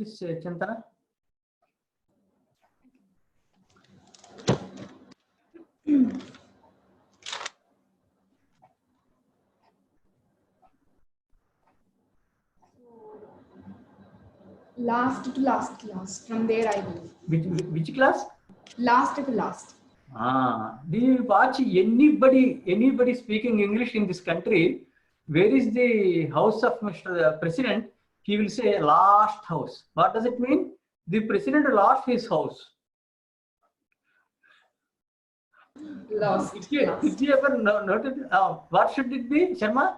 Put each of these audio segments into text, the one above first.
this, Chintana? Last to last class. From there I will. Which class? Last to last. Do you watch anybody speaking English in this country? Where is the house of Mr. President? He will say last house. What does it mean? The president lost his house. Lost. Did you ever notice? What should it be, Sharma?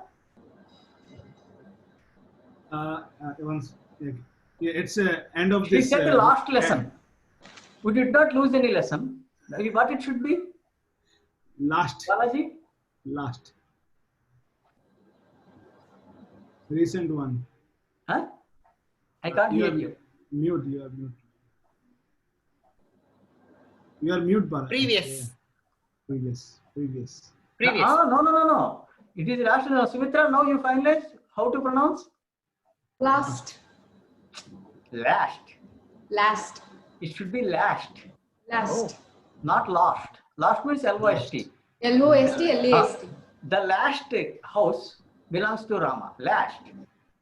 It's end of He this. said the last lesson. We did not lose any lesson. What it should be? Last. Balaji? Last. Recent one. Huh? I can't hear you. Mute. You are mute. You are mute, Balaji. Previous. Previous. No. It is last. Sumitra, now you finalize how to pronounce? Last. Last. It should be last. Last. Oh, not last. Last means L-O-S-T. L-O-S-T, L-A-S-T. The last house belongs to Rama. Last.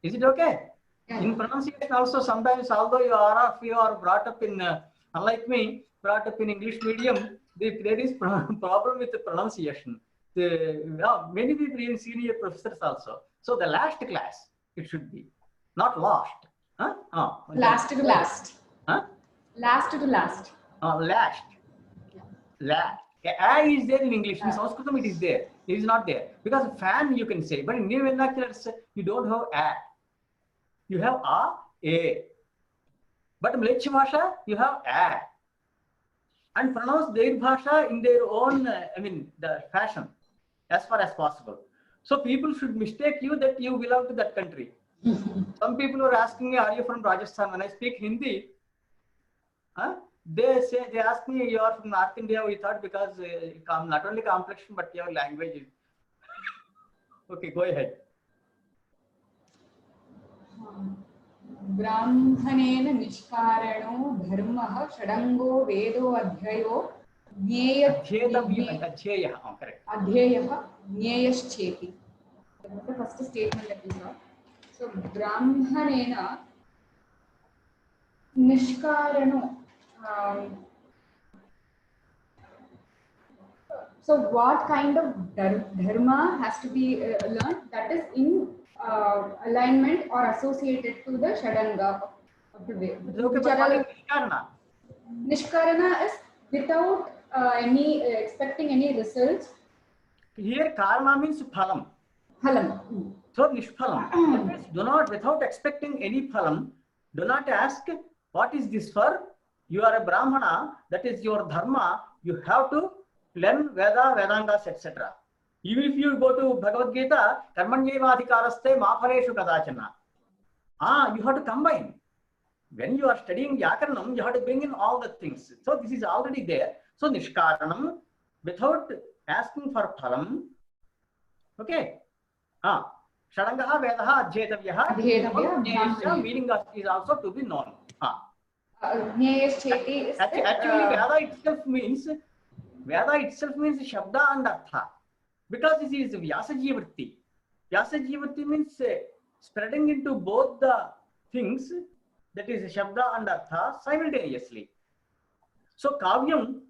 Is it okay? Yeah. In pronunciation also, sometimes although you are brought up in, unlike me, brought up in English medium, there is problem with the pronunciation. Many people, even senior professors also. So the last class, it should be. Not last. Huh? Last to last. Huh? Last to last. Last. A is there in English. In Sanskritam, it is there. It is not there. Because fan you can say, but in new vernaculars, you don't have a. You have a. But in Mlech Bhasha, you have a. And pronounce their Bhasha in their own, the fashion, as far as possible. So people should mistake you that you belong to that country. Some people are asking me, are you from Rajasthan? When I speak Hindi, they ask me, you are from North India. We thought because not only complexion, but your language. Okay, go ahead. Brahmanena nishkarano dharmah shadangो vedo adhyayo adhyayah nyeyascheti. That's the first statement that we saw. So Brahmanena nishkarano. So what kind of dharma has to be learned? That is in alignment or associated to the Shadanga of the way. Nishkarana is without any expecting any results. Here karma means phalam. Phalam. So nishphalam. Do not, without expecting any phalam, do not ask, what is this for? You are a Brahmana, that is your dharma. You have to learn Veda, Vedangas, etc. Even if you go to Bhagavad Gita, karmanyevadhikaraste ma phaleshu kadachana. You have to combine. When you are studying Vyākaraṇam, you have to bring in all the things. So this is already there. So nishkaranam, without asking for phalam. Okay. Shadangaha Vedaha Adhyetavyaha. Meaning is also to be known. Actually, Veda itself means Shabda and Artha. Because this is Vyasajivarti. Vyasajivarti means spreading into both the things, that is Shabda and Artha, simultaneously. So Kavyam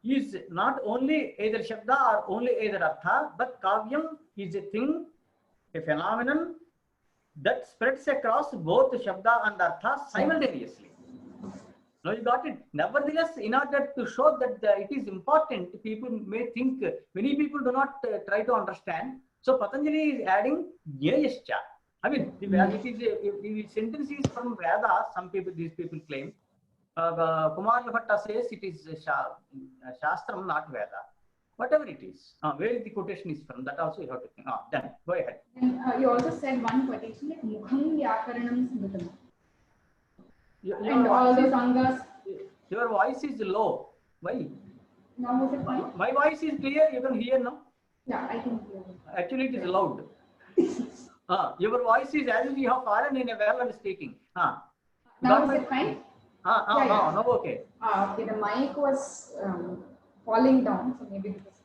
is not only either Shabda or only either Artha, but Kavyam is a thing, a phenomenon that spreads across both Shabda and Artha simultaneously. Now you got it. Nevertheless, in order to show that it is important, people may think, many people do not try to understand. So Patanjali is adding Nyayascha. I mean, the sentence is from Veda, these people claim. Kumar Bhatta says it is Shastram, not Veda. Whatever it is. Where the quotation is from, that also you have to think. Done. Go ahead. And you also said one quotation like Mukham Vyākaraṇam Smritam. And all the sangas. Your voice is low. Why? Now is it fine? My voice is clear. You can hear now. Yeah, I can hear. Actually, it is loud. Your voice is as if you have fallen in a well and speaking. Now is it fine? No, okay. Okay, the mic was falling down, so maybe this is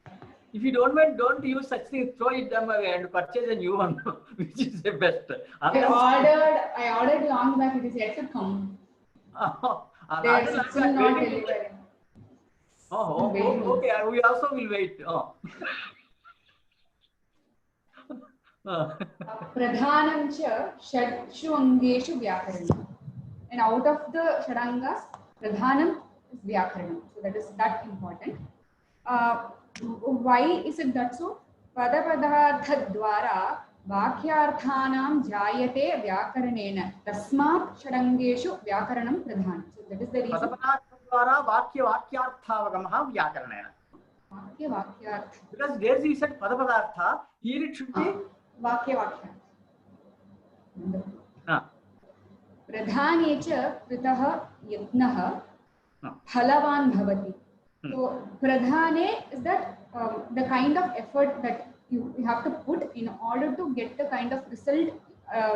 If you don't mind, don't use such things. Throw it them away and purchase a new one, which is the best. I ordered long back. It is yet to come. They are still not delivering. Okay. We also will wait. Pradhanam cha षट्सु अंगेषु व्याकरणम. And out of the Shadangas, Pradhanam is Vyākaraṇa. So that is that important. Why is it that so? Padapadartha dvara Vakyarthanam jayate Vyākaranena. Tasmat Shadangeshu Vyākaranam Pradhanam. So that is the reason. Padapadartha dvara Vakyarthavagamaha Vyākaranena. Vakyartha. Because there he said Padapadartha, here it should be Vakya. प्रधाने च कृतः यत्नः फलवान् भवति. So pradhane is that the kind of effort that you have to put in order to get the kind of result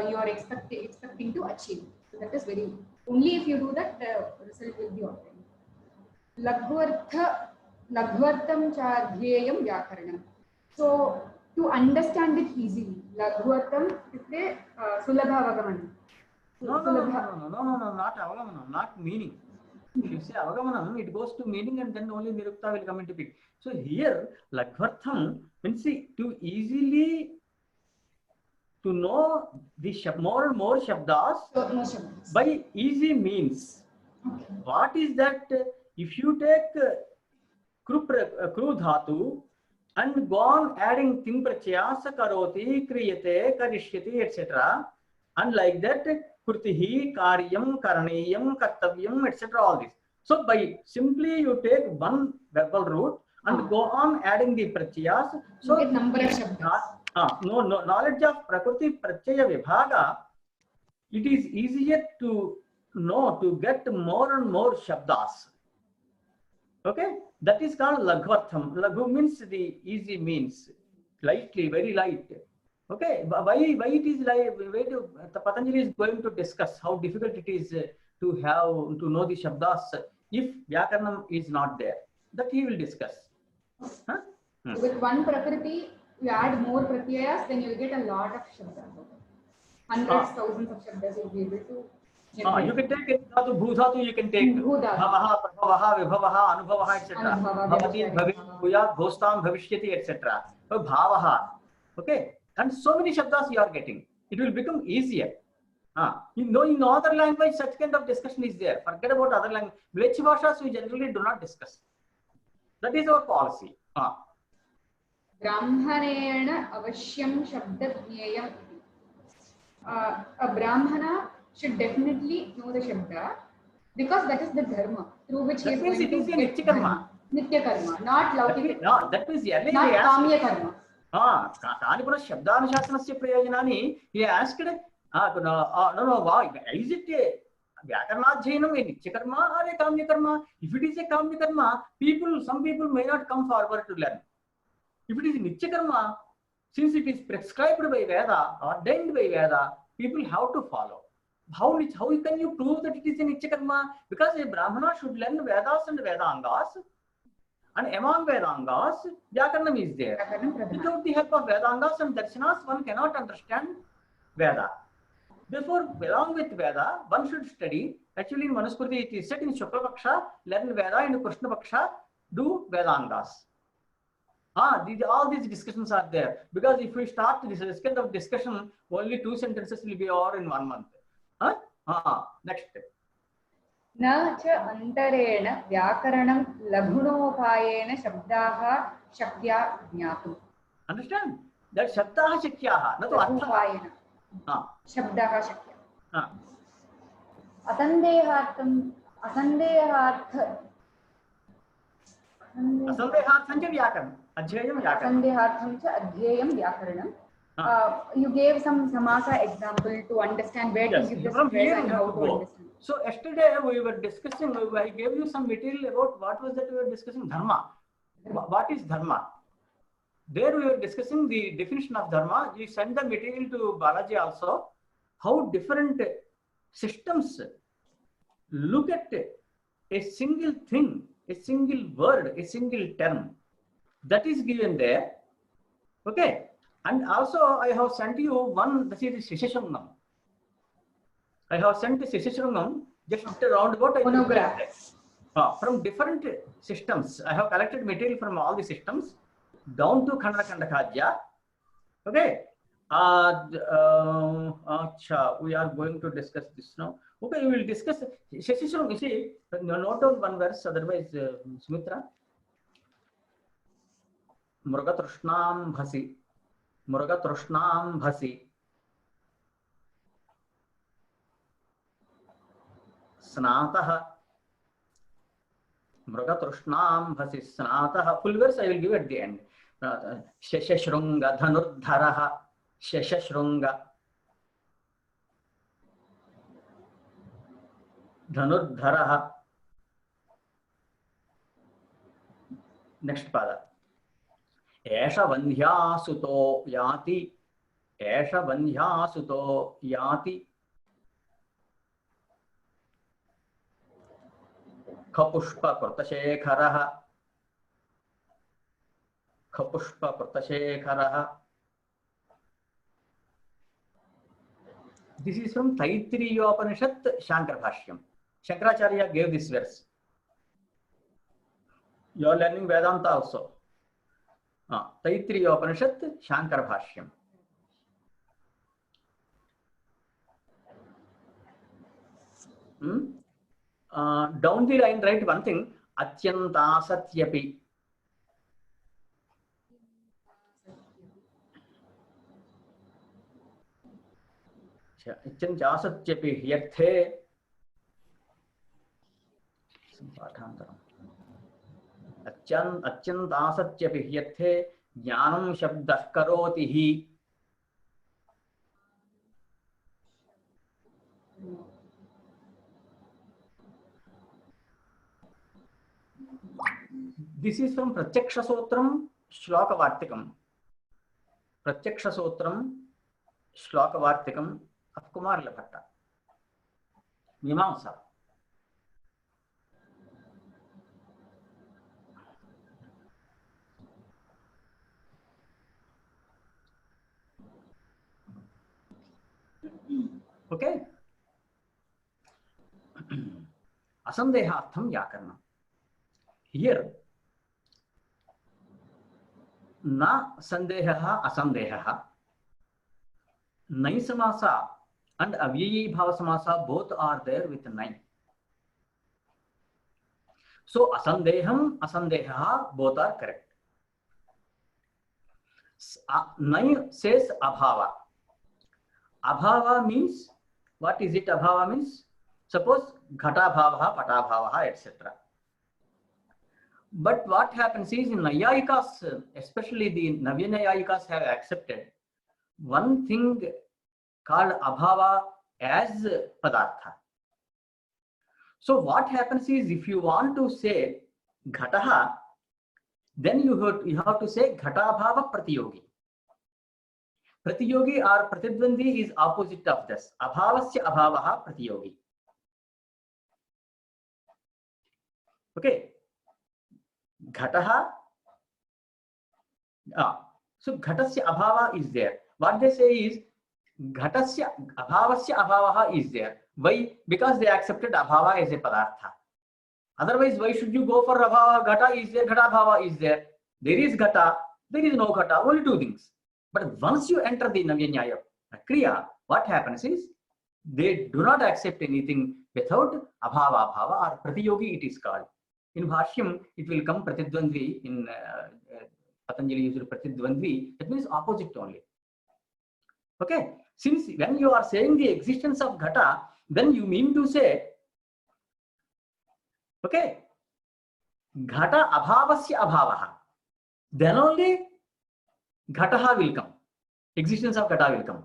you are expecting to achieve. So that is very, only if you do that the result will be obtained. Lagvartam cha dhyeyam vyakaranam. So to understand it easily, lagvartam is the sulabhavagamanam. No, not avagamanam, not meaning. If you say avagamanam, it goes to meaning and then only nirukta will come into picture. So here, lagvartham means to easily to know the more and more shabdas by easy means. Okay. What is that? If you take kru dhatu and go on adding tim pratyaya, karoti, kriyate, karishyati, etc. And like that, krutihi, karyam, karaneyam, kartavyam, etc. All this. So by simply you take one verbal root and go on adding the pratyayas. So get number of shabdas. No, knowledge of prakriti pratyaya vibhaga, it is easier to know, to get more and more shabdas. Okay, that is called lagvartham. Laghu means the easy means, lightly, very light. Okay, why it is like, Patanjali is going to discuss how difficult it is to know the shabdas if Vyakaranam is not there. That he will discuss. So with one prakriti, you add more pratyayas, then you will get a lot of shabdas. Hundreds, thousands of shabdas you will be able to generate. You can take dhatu, bhudhatu, you can take bhavaha, prabhavaha, vibhavaha, anubhavaha, etc. Bhavati, bhavit, bhuyat, bhostam, bhavishyati, etc. So bhavaha. Okay. And so many shabdas you are getting. It will become easier. In other language, such kind of discussion is there. Forget about other language. Village bhashas we generally do not discuss. That is our policy. Brahmanena avashyam shabdajneyam. A brahmana should definitely know the shabda because that is the dharma through which he is going to get nitya karma. Nitya karma, not laukika. No, that means not kamya karma. Kani puna shabdanushasana prayojanani, he asked, no, why? Is it a Vyakaranadhyayanam a nitya karma or a kamya karma? If it is a kamya karma, some people may not come forward to learn. If it is nitya karma, since it is prescribed by Veda, ordained by Veda, people have to follow. How can you prove that it is a nitya karma? Because a Brahmana should learn Vedas and Vedangas. And among Vedangas, Vyakaranam is there. Without the help of Vedangas and Darshanas, one cannot understand Veda. Therefore, along with Veda, one should study. Actually, in Manusmriti, it is said in Shukla Paksha, learn Veda, and in Krishna Paksha, do Vedangas. All these discussions are there. Because if we start this kind of discussion, only 2 sentences will be over in 1 month. Next. न च अंतरेण व्याकरणं लघुनोपायेन शब्दाः शक्या ज्ञातुम्. Understand? That shabdaha shakyaha, not लघुपायेन शब्दाः शक्या. असंदेहार्थं च व्याकरणम् अध्येयं व्याकरणम्. असंदेहार्थं च अध्येयं व्याकरणम्. You gave some samasa example to understand where to give the stress and how to understand. So yesterday we were discussing, I gave you some material about what was that we were discussing, dharma. What is dharma? There we were discussing the definition of dharma. You sent the material to Balaji also. How different systems look at a single thing, a single word, a single term that is given there. Okay. And also I have sent you one, that is Shishashangam. I have sent the Shishashangam just roundabout. Monograph. From different systems. I have collected material from all the systems down to Khandana Khandakadya. Okay. We are going to discuss this now. Okay, we will discuss. Shishashangam, you see, note down one verse, otherwise, Sumitra. Mrugatrušnām bhasi. Mrugatrušnām bhasi. Snātaha. Mrugatrušnām bhasi snātaha. Full verse I will give at the end. Sheshashrunga dhanurdharaha. Sheshashrunga dhanurdharaha. Next pada. Esha vandhyasuto yati. Esha vandhyasuto yati. Kapushpa Pratashekharaha. Kapushpa Pratashekharaha. This is from Taittiriya Upanishad, Vyākaraṇa. Shankaracharya gave this verse. You are learning Vedanta also. Taittiriya Upanishad, Vyākaraṇa. Down the line, write one thing. Atyanta satyapi. Atyanta satyapi hyarthe. Atyanta satyapi hyarthe jnanam shabdah karoti hi. This is from Pratyaksha Sotram Shloka Vartikam. Pratyaksha Sotram Shloka Vartikam of Kumar Bhatta. Mimamsa. Okay. Asandehatham Vyākaraṇa. Here, na sandehaha asandehaha. Nai samasa and avyayi bhava samasa both are there with nai. So asandeham, asandehaha both are correct. Nai says abhava. Abhava means, what is it abhava means? Suppose ghata bhavaha, pata bhavaha, etc. But what happens is in Nayayikas, especially the Navya Nayayikas have accepted one thing called abhava as padartha. So what happens is, if you want to say ghataha, then you have to say ghata bhava pratiyogi. Pratiyogi or pratidvandi is opposite of this. Abhavasya abhavaha pratiyogi. Okay. Ghataha. So ghatasya abhava is there. What they say is ghatasya abhavasya abhavaha is there. Why? Because they accepted abhava as a padartha. Otherwise, why should you go for abhava? Ghata is there, ghata bhava is there. There is ghata, there is no ghata, only two things. But once you enter the Navya Nyaya Kriya, what happens is they do not accept anything without abhava bhava or pratiyogi it is called. In Bhāṣyam, it will come pratidvandvi. In Patanjali used pratidvandvi, that means opposite only. Okay. Since when you are saying the existence of ghata, then you mean to say, okay, ghata abhavasya abhavaha. Then only ghataha will come. Existence of ghata will come.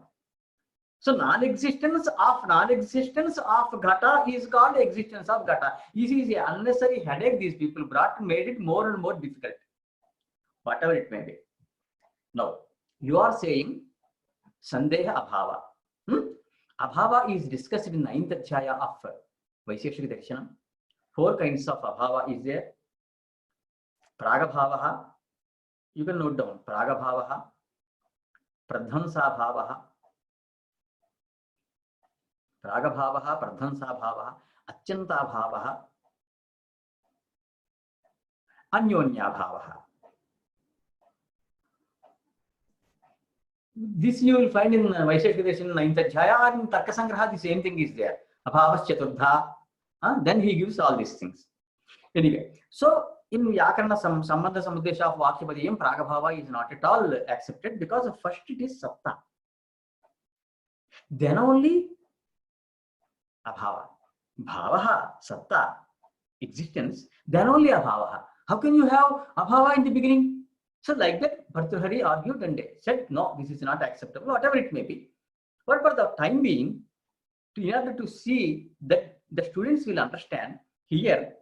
So non-existence of ghata is called existence of ghata. This is an unnecessary headache these people brought, made it more and more difficult. Whatever it may be. Now, you are saying sandeha abhava. Abhava is discussed in 9th adhyaya of Vaisheshika Darshanam. 4 kinds of abhava is there. Pragabhavaha. You can note down. Pragabhavaha. Pradhansabhavaha. Pragabhavaha, Pradhansabhavaha, Achyantабhavaha, Anyonyabhavaha. This you will find in Vaisheshika Darshan 9th Adhyaya, or in Tarka Sangraha, the same thing is there. Abhavas-Chaturdha. Then he gives all these things. Anyway, so in Vyākaraṇa Sambandha Samudesha of Vakyapadiyam, Pragabhava is not at all accepted because first it is Satta. Then only Abhava. Bhavaha, Satta, existence, then only Abhavaha. How can you have Abhava in the beginning? So like that, Bhartrhari argued and said, no, this is not acceptable, whatever it may be. But for the time being, in order to see that the students will understand here,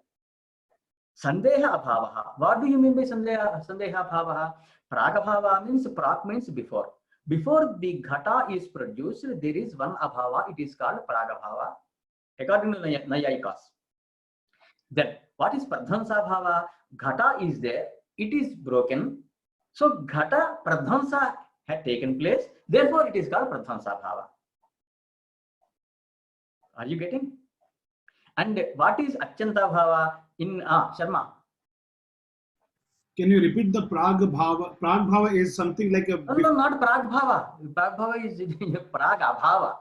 Sandeha Abhavaha. What do you mean by Sandeha Abhavaha? Pragabhava means, Prag means before. Before the Ghata is produced, there is one Abhava, it is called Pragabhava, according to Nayayikas. Then, what is Pradhansabhava? Ghata is there, it is broken. So, Ghata, Pradhansa had taken place, therefore it is called Pradhansabhava. Are you getting? And what is Achyantабhava in Sharma? Can you repeat the Prag-bhava? Prag-bhava is something like a... No, not Prag-bhava. Prag-bhava is Prag-abhava.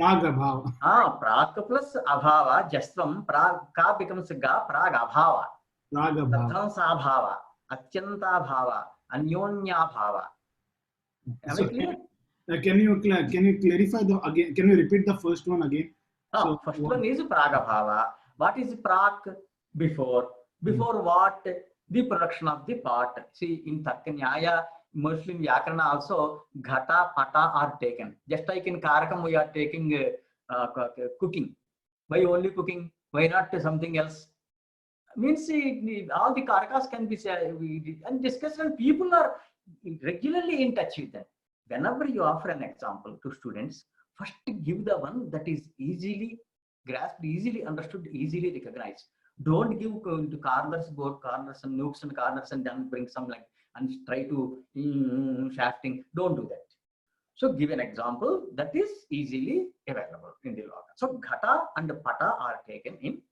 Prag-abhava. Prag plus abhava, Jastvam, Prag, Ka becomes Ga, Prag-abhava. Prag-abhava. Pradhansabhava, Achyantабhava, Anyonyabhava. Am I clear? Can you clarify the again? Can you repeat the first one again? So, first one is Pragabhava. What is Prag? Before. Before what? The production of the part. See, in Tarkanyaya, mostly in Vyākaraṇa also, Ghata, Pata are taken. Just like in Karakam, we are taking cooking. Why only cooking? Why not something else? Means all the Karakas can be and discussed, and people are regularly in touch with them. Whenever you offer an example to students, first give the one that is easily grasped, easily understood, easily recognized. Don't give into corners, both corners and nooks and corners, and then bring some like and try to shafting. Don't do that. So give an example that is easily available in the loga. So Ghata and Pata are taken in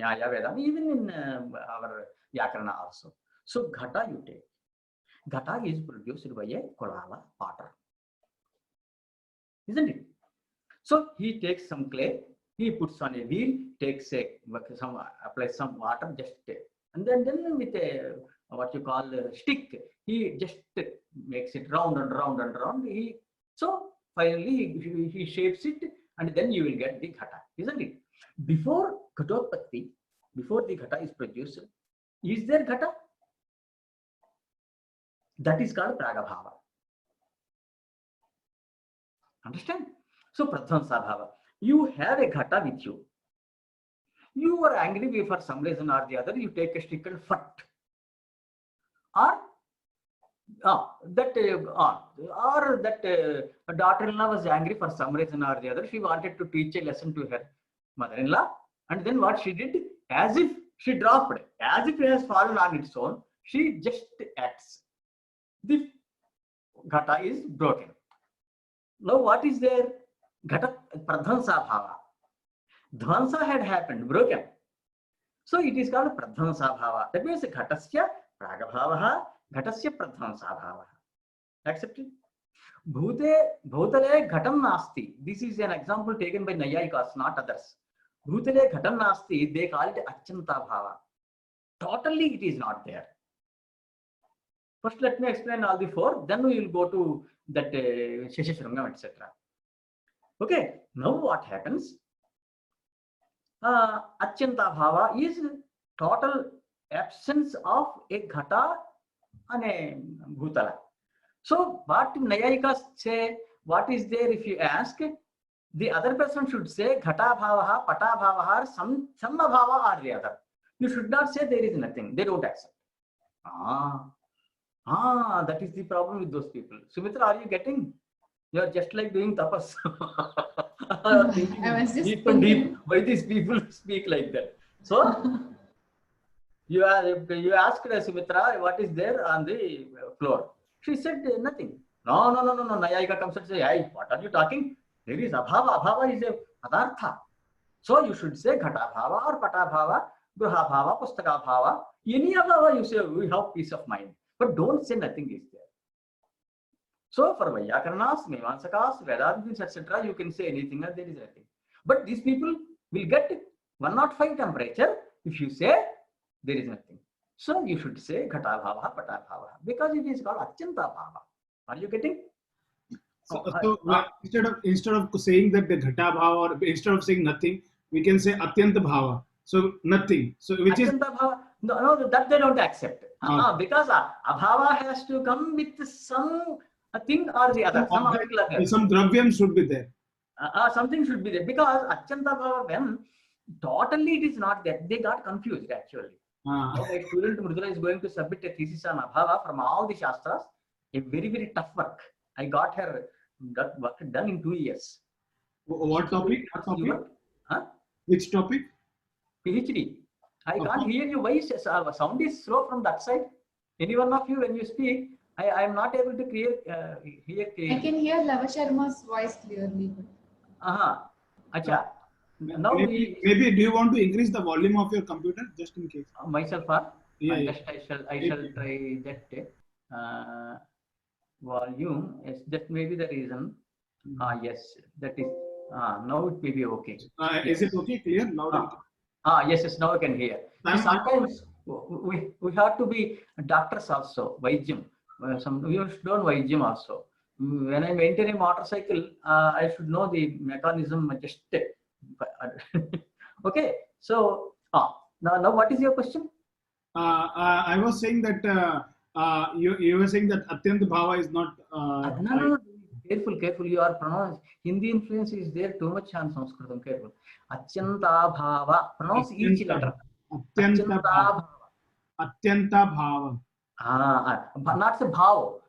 Nyaya Vedanta, even in our Vyākaraṇa also. So Ghata you take. Ghata is produced by a Kolala potter. Isn't it? So he takes some clay, he puts on a wheel, takes applies some water, just and then with a what you call a stick, he just makes it round and round and round. So finally he shapes it, and then you will get the Ghata, isn't it? Before Ghatotpatti, before the Ghata is produced, is there Ghata? That is called Pragabhava. Understand? So Pradhansabhava. You have a Ghata with you. You were angry for some reason or the other. You take a stick and fat. Or that daughter-in-law was angry for some reason or the other. She wanted to teach a lesson to her mother-in-law, and then what she did, as if she dropped, as if it has fallen on its own, she just acts. The Ghata is broken. Now what is there? Ghata Pradhansabhava. Dhvansa had happened, broken. So it is called Pradhansabhava. That means Ghatasya Pragabhavaha, Ghatasya Pradhansabhavaha. Accepted? Bhutale Ghatam Nasti. This is an example taken by Nayayikas, not others. Bhutale Ghatam Nasti, they call it Achyantабhava. Totally it is not there. First let me explain all the 4, then we will go to that Sheshashrangam, etc. Okay, now what happens? Achyantабhava is total absence of a Ghata and a Bhutala. So what Nayayikas say, what is there if you ask, the other person should say Ghata Bhavaha, Pata Bhavaha, some Bhava or the other. You should not say there is nothing. They don't accept. That is the problem with those people. Sumitra, are you getting? You are just like doing tapas. I was just deep and deep. Why these people speak like that? So you asked Sumitra, what is there on the floor? She said nothing. No. Nayayika comes and say, hey, what are you talking? There is abhava. Abhava is a padartha. So you should say ghata bhava or pata bhava, gruha bhava, pustaka bhava. Any abhava you say, we have peace of mind. But don't say nothing is there. So for Vyākaraṇas, Mīmānsakas, Vedāntas, etc., you can say anything and there is nothing. But these people will get 105 temperature if you say there is nothing. So you should say ghata bhava, pata bhava, because it is called atyanta bhava. Are you getting? So instead of saying that the ghata bhava, or instead of saying nothing, we can say atyanta bhava. So nothing. So which is bhava, no, that they don't accept. Because abhava has to come with some thing or the other. Some dravyam should be there. Something should be there, because atyanta bhava, when totally it is not there, they got confused actually. Now my student Mridula is going to submit a thesis on abhava from all the shastras. A very, very tough work. I got her that work done in 2 years. What topic? Which topic? PhD. I can't hear you. Why sound is slow from that side? Any one of you, when you speak, I am not able to hear clearly. I can hear Lava Sharma's voice clearly. Acha. Now maybe do you want to increase the volume of your computer just in case? Myself, I shall try that volume. Yes, that may be the reason. Yes, that is. Now it may be okay. Is it okay? Clear? Loud and yes. Now I can hear. Sometimes we have to be doctors also. Vaijyam. We should learn Vaijyam also. When I maintain a motorcycle, I should know the mechanism. Just okay. So now what is your question? I was saying that you were saying that atyanta bhava is not. No. Careful. You are pronounced. Hindi influence is there too much on Sanskritam. Careful. Atyanta bhava. Pronounce each letter. Atyanta bhava. Atyanta bhava. Not say bhava.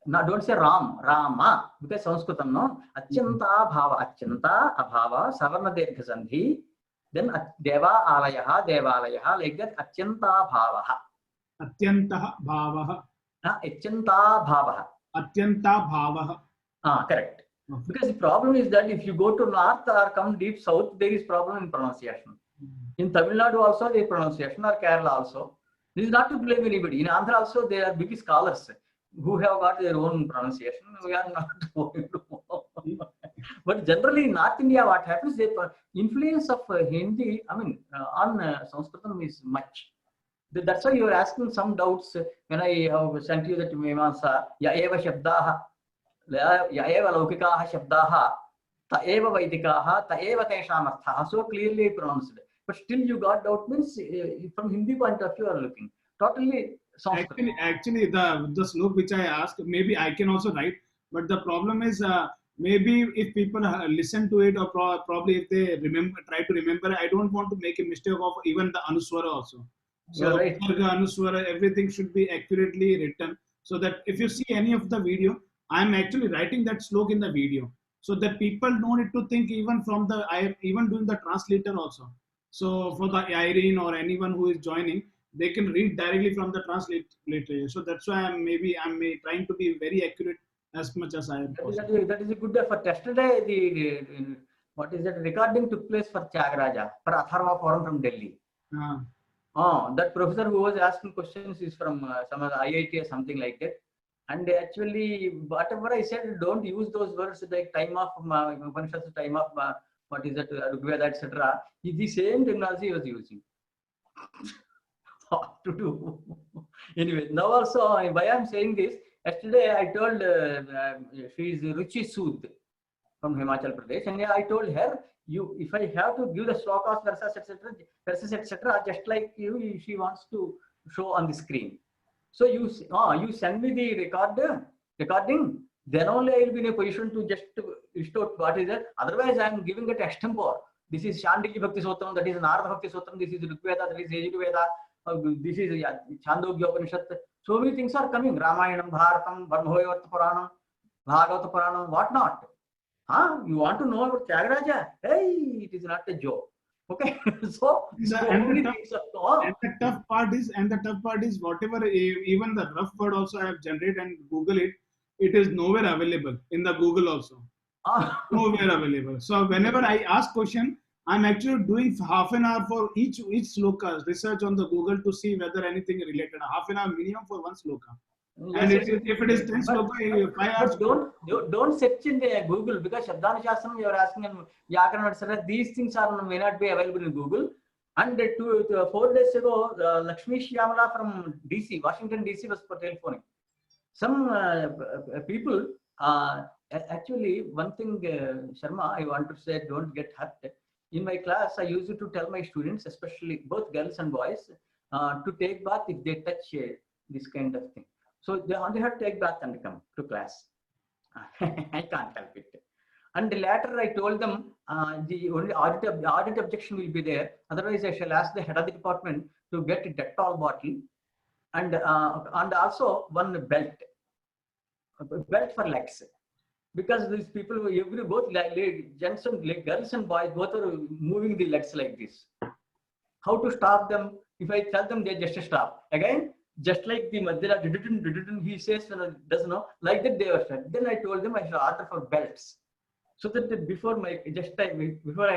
No, don't say Rama, because Sanskritam, no. Atyanta bhava. Atyanta abhava. Savarna dirgha sandhi. Then deva alayah, like that. Atyanta bhava. Atyanta bhava. Atyanta bhava. Atyanta bhava. Correct. Okay. Because the problem is that if you go to north or come deep south, there is problem in pronunciation. In Tamil Nadu also there is pronunciation, or Kerala also. This is not to blame anybody. In Andhra also there are big scholars who have got their own pronunciation. We are not going to. But generally in North India, what happens? The influence of Hindi, on Sanskritam is much. That's why you are asking some doubts when I have sent you that Mīmānsa, ya eva shabdaha, ya eva laukikaha shabdaha, ta eva vaidikaha, ta eva tesham arthaha. So clearly pronounced. But still you got doubt, means from Hindi point of view you are looking. Totally Sanskrit. Actually the slok which I asked, maybe I can also write, but the problem is maybe if people listen to it, or probably if they try to remember, I don't want to make a mistake of even the anuswara also. So right. Anuswara, everything should be accurately written, so that if you see any of the video, I am actually writing that slok in the video, so that people don't need to think even from the, I am even doing the translator also. So for the Irene or anyone who is joining, they can read directly from the translator. So that's why I'm trying to be very accurate as much as I am possible. That is a good effort. Yesterday, what is that? Recording took place for Tyagaraja, for Atharva Forum from Delhi. That professor who was asking questions is from some other IIT or something like that. And actually, whatever I said, don't use those words like time of Upanishads, time of what is that, Rigveda, etc. The same terminology he was using. What to do? Anyway, now also, why I'm saying this, yesterday I told she is Ruchi Sood from Himachal Pradesh, and I told her, if I have to give the slokas, verses, etc., just like you, she wants to show on the screen. So you send me the recording, then only I will be in a position to just restore what is it. Otherwise, I am giving it extempore. This is Shandilya Bhakti Sotram, that is Narada Bhakti Sotram, this is Rigveda, that is Yajurveda, this is Chandogya Upanishad. So many things are coming. Ramayanam, Bharatam, Brahmoyavata Puranam, Bhagavata Puranam, what not. You want to know about Tyagaraja? Hey, it is not a joke. Okay, so And the tough part is whatever, even the rough word also I have generated and Google it. It is nowhere available in the Google also. Nowhere available. So whenever I ask question, I'm actually doing half an hour for each sloka research on the Google to see whether anything related. Half an hour minimum for one sloka. And if it is 10 sloka, 5 hours. But don't search in the Google, because Shabdana you are asking in Vyākaraṇa, etc. These things may not be available in Google. And 4 days ago, Lakshmi Shyamala from DC, Washington DC, was telephoning. Some people, actually, one thing, Sharma, I want to say, don't get hurt. In my class, I used to tell my students, especially both girls and boys, to take bath if they touch this kind of thing. So they only have to take bath and come to class. I can't help it. And later I told them the only audit objection will be there. Otherwise, I shall ask the head of the department to get a Dettol bottle and also one belt for legs. Because these people, both gents and girls and boys, both are moving the legs like this. How to stop them? If I tell them, they just stop. Again, just like the Madhya, he says, doesn't know, like that they were said. Then I told them I should order for belts. So that before I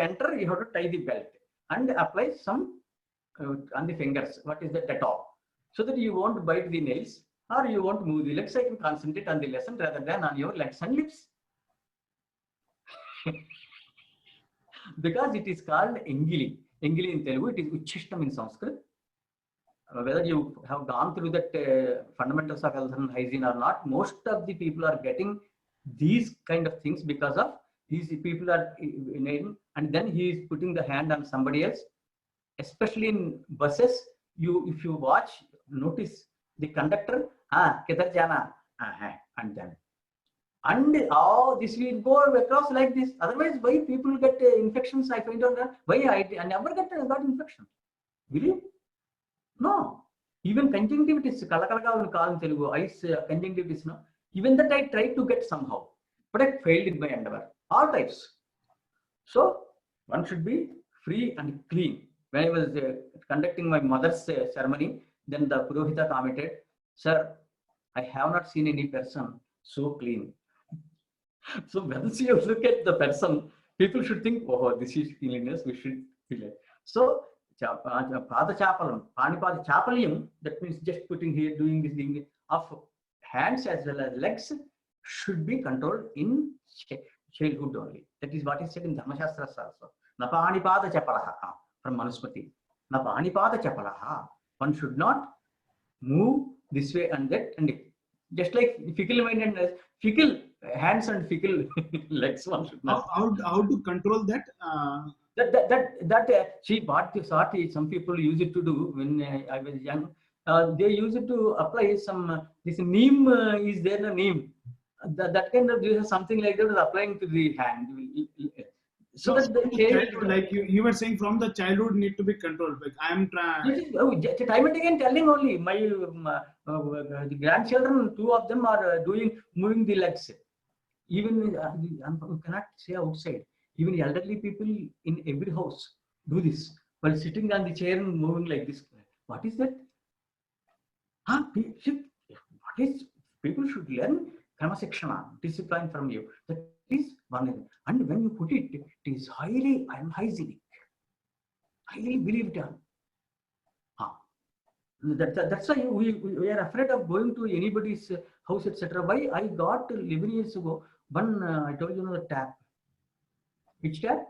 enter, you have to tie the belt and apply some on the fingers. What is the Dettol? So that you won't bite the nails or you won't move the legs. I can concentrate on the lesson rather than on your legs and lips. Because it is called Engili. Engili in Telugu, it is Uchishtam in Sanskrit. Whether you have gone through that fundamentals of health and hygiene or not, most of the people are getting these kind of things because of these people are in, and then he is putting the hand on somebody else. Especially in buses, if you watch, notice the conductor, kidhar jana, and then. And this will go across like this. Otherwise, why people get infections? I find out that why I never got infection. Will you? No. Even conjunctivitis, kalakalaga will call in Telugu, eyes conjunctivitis, no. Even that I tried to get somehow, but I failed in my endeavor. All types. So one should be free and clean. When I was conducting my mother's ceremony, then the Purohita commented, "Sir, I have not seen any person so clean." So once you look at the person, people should think, "Oh, this is cleanliness. We should feel it." So Pada Chapalam, Pāṇipada Chapalyam, that means just putting here, doing this thing of hands as well as legs should be controlled in childhood only. That is what is said in Dharmashastras also. Na Pāṇipada Chapalaha from Manusmriti. Na Pāṇipada Chapalaha. One should not move this way and that, and just like fickle-mindedness, fickle hands and fickle legs, one should not. How to control that? See, what some people use it to do when I was young. They use it to apply some this neem is there, a neem. That kind of something like that is applying to the hand. So that the like you were saying, from the childhood need to be controlled. Like I am trying. Time and again telling only my the grandchildren, 2 of them are moving the legs. Even you cannot say outside. Even elderly people in every house do this while sitting on the chair and moving like this. What is that? What is? People should learn karma sekshana, discipline from you. That is one thing. And when you put it, it is highly unhygienic. Highly believed on. That's why we are afraid of going to anybody's house, etc. Why I got 11 years ago one I told you, the tap. Which tap?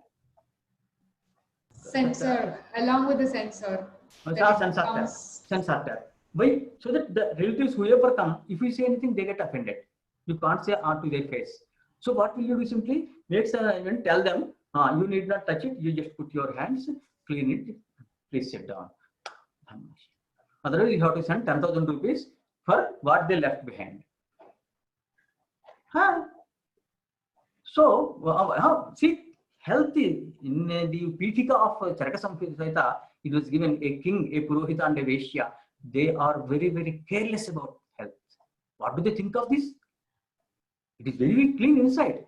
Sensor, along with the sensor. Sensor tap. Why? So that the relatives, whoever come, if you say anything, they get offended. You can't say to their face. So what will you do? Simply tell them, you need not touch it. You just put your hands, clean it. Please sit down. Otherwise, you have to send 10,000 rupees for what they left behind. So, see, healthy in the Pitika of Charaka Samhita, it was given a king, a Purohita, and a Vaishya. They are very, very careless about health. What do they think of this? It is very, very clean inside.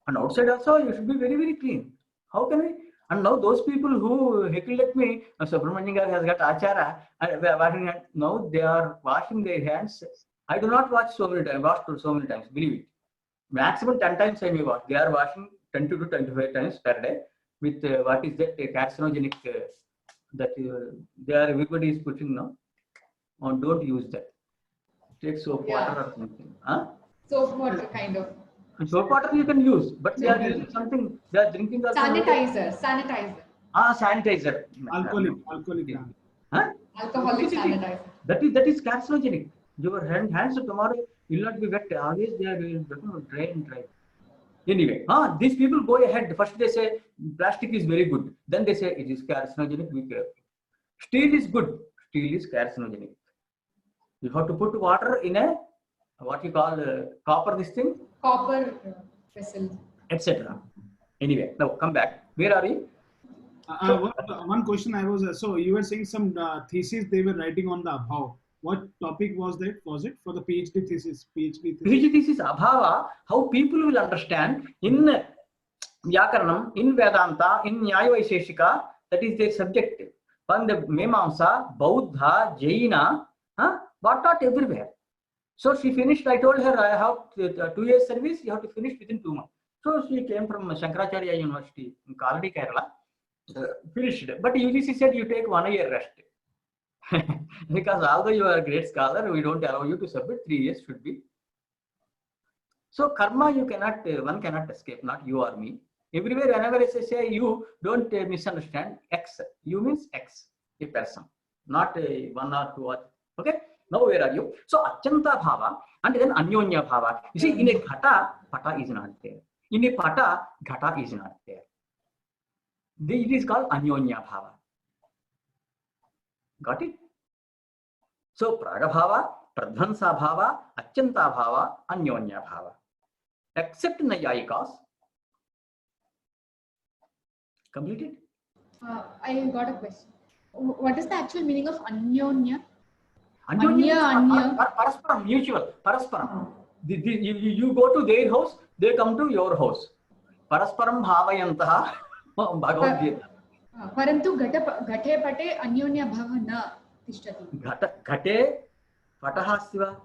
And outside also, you should be very, very clean. How can we? And now those people who heckled at me, Subrahmanyam has got achara, and washing hands. Now they are washing their hands. I do not wash so many times. Wash so many times. Believe it. Maximum 10 times I may wash. They are washing 20 to 25 times per day with what is that carcinogenic that they are everybody is putting now. On don't use that. Take soap water or something. Huh? Soap water kind of. Soap water you can use, but they are using something. They are drinking the Sanitizer. Sanitizer. Alcoholic. Huh? Alcoholic sanitizer. That is carcinogenic. Your hands tomorrow will not be wet. Always they are dry and dry. Anyway, these people go ahead. First they say plastic is very good. Then they say it is carcinogenic. Steel is good. Steel is carcinogenic. You have to put water in a what you call copper this thing. Copper vessel. Etc. Anyway, now come back. Where are we? One question I was so you were saying some thesis they were writing on the Abhav. What topic was that? Was it for the PhD thesis? PhD thesis Abhava, how people will understand in Vyākaraṇam, in Vedanta, in Nyaya Vaisheshika, that is their subject. From the Mimamsa, Bauddha, Jaina, what not everywhere. So she finished, I told her, I have 2 years service, you have to finish within 2 months. So she came from Shankaracharya University in Kaladi, Kerala, finished. But UGC said you take 1 year rest. Because although you are a great scholar, we don't allow you to submit. 3 years should be. So karma you cannot, one cannot escape, not you or me. Everywhere, whenever I say you, don't misunderstand. X, you means X, a person, not a 1 or 2 or. Okay. Now where are you? So Achanta Bhava and then Anyonya Bhava. You see, in a Ghata, Pata is not there. In a Pata, Ghata is not there. It is called Anyonya Bhava. Got it? So Praga Bhava, Pradhansa Bhava, Achanta Bhava, Anyonya Bhava. Except Nayayikas. Completed? I got a question. What is the actual meaning of Anyonya? Anya. Parasparam, mutual. Parasparam. You go to their house, they come to your house. Parasparam bhavayantaha. Bhagavad Gita. Parantu ghate pate anyonya bhava na tishtati. Ghate pataha asti va?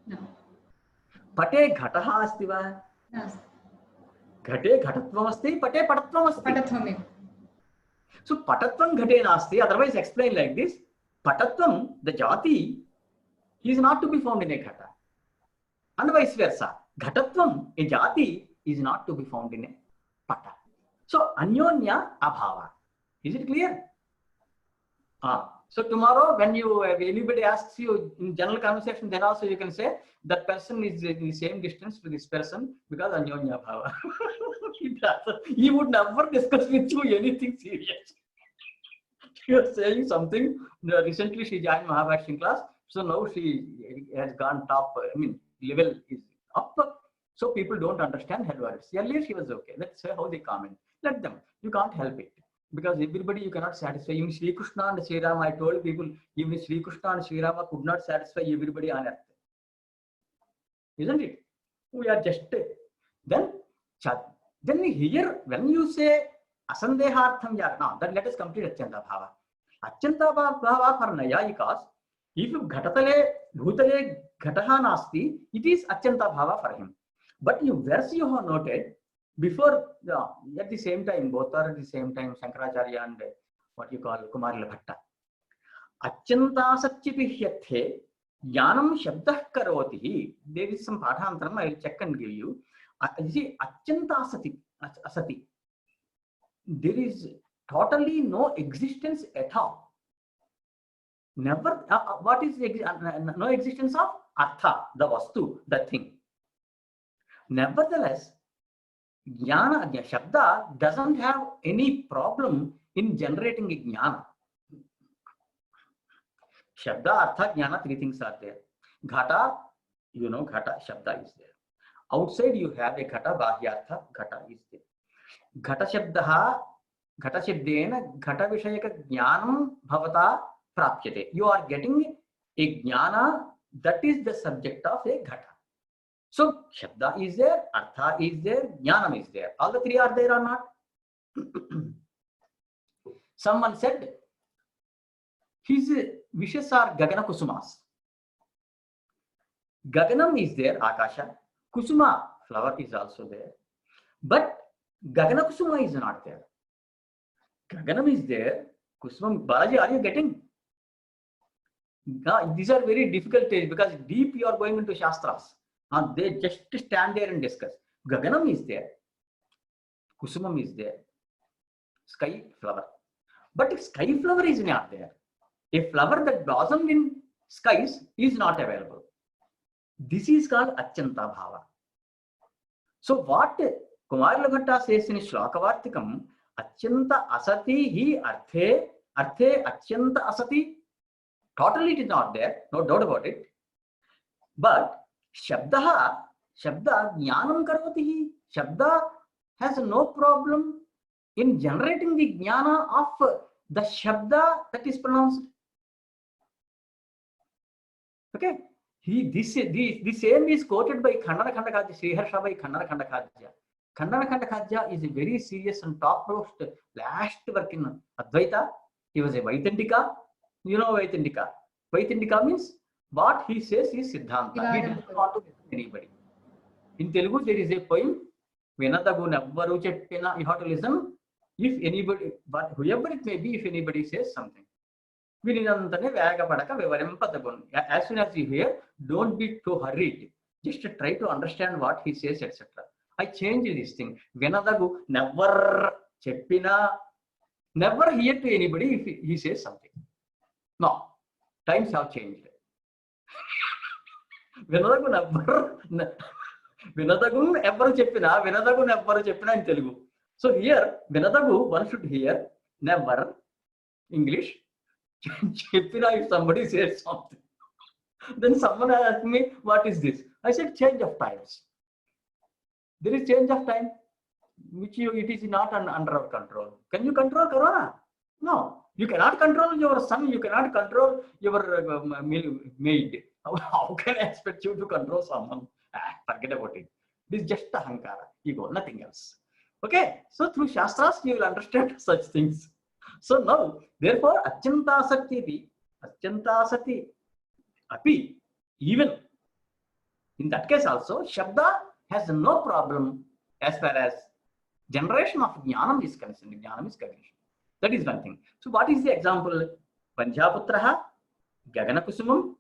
No. Pate ghataha asti va? Nasti. Ghate ghatatvam asti, pate patatvam asti. Patatvam. So patatvam ghate nasti, otherwise explain like this. Patatvam, the jati, is not to be found in a ghata. And vice versa. Ghatatvam, a jati, is not to be found in a pata. So, Anyonya Abhava. Is it clear? So, tomorrow, when anybody asks you in general conversation, then also you can say that person is in the same distance to this person because Anyonya Abhava. He would never discuss with you anything serious. You are saying something. Recently, she joined Mahābhāṣyam class. So now she has gone top. I mean, level is up. So people don't understand her words. Earlier she was okay. Let's say how they comment. Let them. You can't help it. Because everybody you cannot satisfy. Even Sri Krishna and Sri Rama, I told people, even Sri Krishna and Sri Rama could not satisfy everybody on earth. Isn't it? We are just. Then here, when you say Asandehartham Yagna, then let us complete Achanta Bhava. Achanta Bhava for Nayayikas, if Ghatatale, Bhutale, Ghataha Nasti, it is Achanta Bhava for him. But verse you have noted, before, at the same time, both are at the same time, Shankaracharya and what you call Kumarila Bhatta. Achanta Satchipihyathe, Jnanam Shabdah Karoti. There is some Pathantaram, I will check and give you. You see, Achanta Asati. There is totally no existence at all. Never. What is no existence of Artha, the Vastu, the thing. Nevertheless, Jnana, Shabda doesn't have any problem in generating a Jnana. Shabda, Artha, Jnana, 3 things are there. Ghata, you know, Ghata, Shabda is there. Outside you have a Ghata, Bahyartha, Ghata is there. Ghata Shabdaha, Ghata Shabdena, Ghata Vishayaka Jnanam Bhavata Prapyate. You are getting a Jnana that is the subject of a Ghata. So Shabda is there, Artha is there, Jnanam is there. All the three are there or not? Someone said his wishes are Gagana Kusumas. Gaganam is there, Akasha. Kusuma, flower, is also there. But Gagana Kusuma is not there. Gaganam is there. Kusuma, Balaji, are you getting? These are very difficult things because deep you are going into Shastras. They just stand there and discuss. Gaganam is there. Kusumam is there. Sky flower. But sky flower is not there. A flower that blossomed in skies is not available. This is called Achyanta Bhava. So what Kumar Laghatta says in Shlokavartikam, Achyanta Asati hi Arthe Achyanta Asati. Totally it is not there, no doubt about it. But Shabda Jnanam Karvati. Shabda has no problem in generating the Jnana of the Shabda that is pronounced. Okay. This same is quoted by Khandana Khandakajya, Sriharsha by Khandana Khandakajya. Khandana Khandakajya is a very serious and topmost last work in Advaita. He was a Vaitandika. You know Vaitandika. Vaitandika means what he says is Siddhanta. He doesn't want to listen to anybody. In Telugu, there is a poem, Venadagu Navvaru Cheppina, you have to listen. If anybody, but whoever it may be, if anybody says something. As soon as you hear, don't be too hurried. Just try to understand what he says, etc. I changed this thing. Venadagu never cheppina. Never hear to anybody if he says something. No. Times have changed. Venadagu ever cheppina. Venadagu never cheppina in Telugu. So here, Venadagu, one should hear never English. If somebody says something, then someone asked me, what is this? I said, change of times. There is change of time, which it is not under our control. Can you control Corona? No. You cannot control your son. You cannot control your maid. How can I expect you to control someone? Forget about it. This is just ahankara, ego, nothing else. Okay. So through Shastras, you will understand such things. So now, therefore, Achyanta Sati Api, even in that case also, Shabda has no problem as far as generation of Jnanam is concerned. Jnanam is cognition. That is one thing. So what is the example? Panjaputraha, Gagana Kusumam,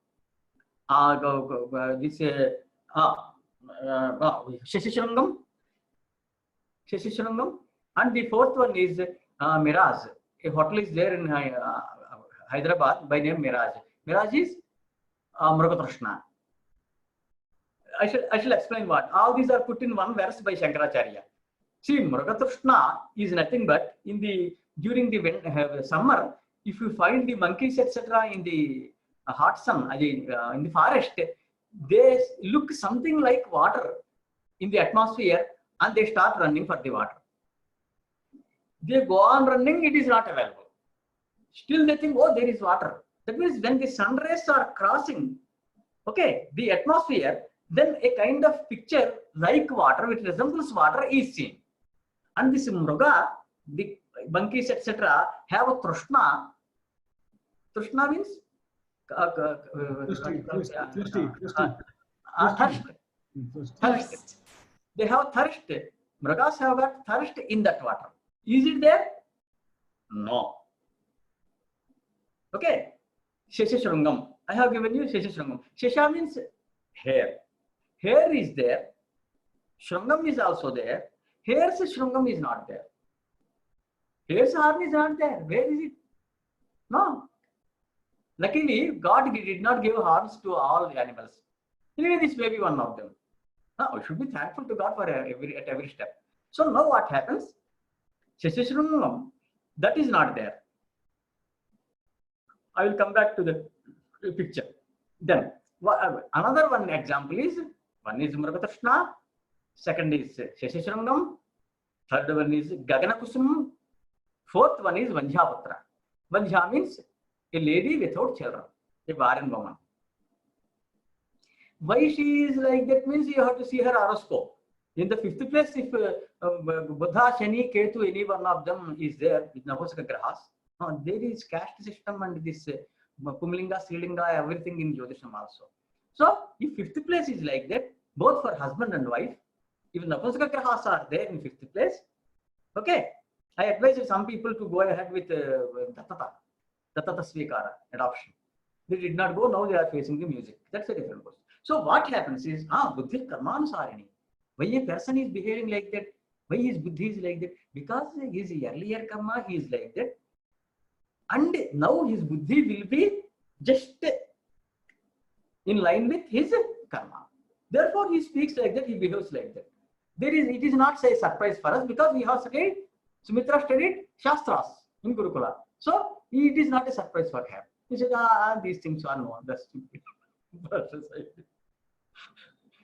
Sheshishrangam, and the fourth one is Miraj. A hotel is there in Hyderabad by name Miraj. Miraj is Mrugatrishna. I shall explain what. All these are put in one verse by Shankaracharya. See, Mrugatrishna is nothing but during the summer, if you find the monkeys, etc., in the hot sun, in the forest, they look something like water in the atmosphere and they start running for the water. They go on running, it is not available. Still they think, oh, there is water. That means when the sun rays are crossing, okay, the atmosphere, then a kind of picture like water, which resembles water, is seen. And this Mruga, the monkeys, etc., have a Trishna. Trishna means thirst. They have thirst. Mrugas have got thirst in that water. Is it there? No. Okay. Sheshishrangam. I have given you Sheshishrangam. Shesha means hair. Hair is there. Shrangam is also there. Hair's Shrangam is not there. Hair's horn is not there. Where is it? No. Luckily, God did not give horns to all the animals. Anyway, this may be one of them. We should be thankful to God for at every step. So now what happens? Sheshishrangam, that is not there. I will come back to the picture. Then another one example is, one is Mrugatrishna, second is Sheshishrangam, third one is Gagana Kusum, fourth one is Vanjhaputra. Vanjha means a lady without children, a barren woman. Why she is like that means you have to see her horoscope. In the fifth place, if Buddha, Shani, Ketu, any one of them is there with Navasaka Grahas, there is caste system and this Pumlinga, Srilinga, everything in Jyotisham also. So, if fifth place is like that, both for husband and wife, if Navasaka Grahas are there in fifth place, okay, I advise some people to go ahead with Dattata Swikara, adoption. They did not go, now they are facing the music. That's a different question. So what happens is, Buddhi Karmanusarini. Why a person is behaving like that? Why his Buddhi is like that? Because his earlier karma is like that. And now his Buddhi will be just in line with his karma. Therefore, he speaks like that, he behaves like that. It is not a surprise for us because we have studied, Sumitra studied Shastras in Gurukula. So, it is not a surprise for her. He said, these things are known. That's stupid.